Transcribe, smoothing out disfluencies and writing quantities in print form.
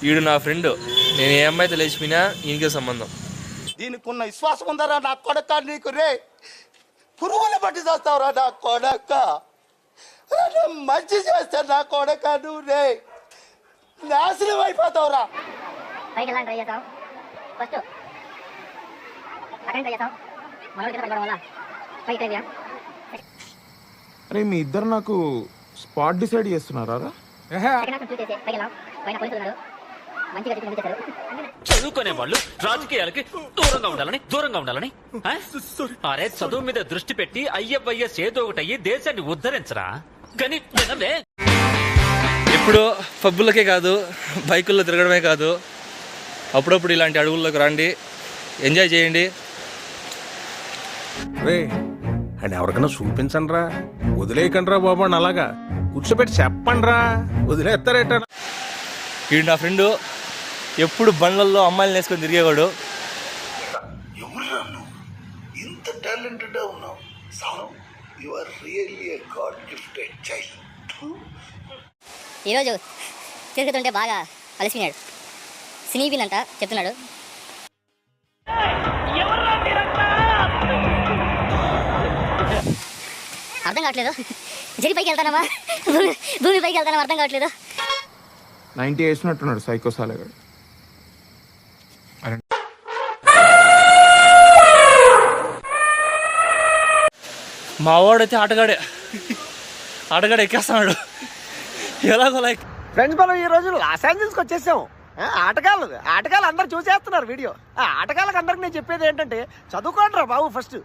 వీడు నా ఫ్రెండ్. నేను ఏ అమ్మాయితో లేచిపోయినా ఈయనకే సంబంధం. దీనికి ఉన్న విశ్వాసం ఉందరా నా కొడక, నీకు రే పురుగులు పట్టి చేస్తావురా నా కొడక, మంచి చేస్తా నా కొడక, నువ్వు రే నాశనం అయిపోతావురా. పైకి వెళ్ళాలని ట్రై చేస్తావు, ఫస్ట్ అటెండ్ ట్రై చేస్తావు, మనోడి కింద పడిపోవడం వల్ల పైకి ట్రై చేయం. అరే మీ ఇద్దరు నాకు స్పాట్ డిసైడ్ చేస్తున్నారా? చూసేసి పైకి వెళ్ళాం, పైన పోలీసులు ఉన్నారు, మంచిగా చెప్పి ముందు చేస్తారు. చదువుకునే వాళ్ళు రాజకీయాలకి దూరంగా ఉండాలని అరే చదువు మీద దృష్టి పెట్టి ఐఎఫ్ఐఎస్ ఏదో ఒకటి అయ్యి దేశాన్ని ఉద్ధరించరా. కానీ వినవే, ఇప్పుడు పబ్బులకే కాదు బైకుల్లో తిరగడమే కాదు, అప్పుడప్పుడు ఇలాంటి అడవుల్లోకి రండి, ఎంజాయ్ చేయండి. రే అండ్ ఎవరికైనా చూపించండి రా, వదిలేయకండి రా బాబు అని అలాగా కూర్చోబెట్టి చెప్పండి రా, వదిలేస్తారేట. వీడు నా ఫ్రెండు, ఎప్పుడు బండ్లల్లో అమ్మాయిలు వేసుకొని తిరిగేవాడు. ఇంత టాలెంటెడ్ ఉన్నావు, you are really a god gifted child. ఈరోజు తిరుగుతుంటే బాగా అలసిపోయాడు, సినీబిన్ అంట చెప్తున్నాడు. అర్థం కావట్లేదు, జరి పైకి వెళ్తానమ్మా, భూమి పైకి వెళ్తానమ్మా, అర్థం కావట్లేదు. 90 వేసినట్టున్నాడు సైకో సాలేగాడు. మా వాడైతే ఆటగాడే ఎక్కేస్తున్నాడు ఎలాగో. లైక్ ఫ్రెండ్స్, మనం ఈ రోజు లాస్ ఏంజల్స్కి వచ్చేసాం. ఆటగాళ్ళు అందరు చూసేస్తున్నారు వీడియో. ఆటగాళ్ళకి అందరికి నేను చెప్పేది ఏంటంటే, చదువుకోండి రా బాబు ఫస్ట్.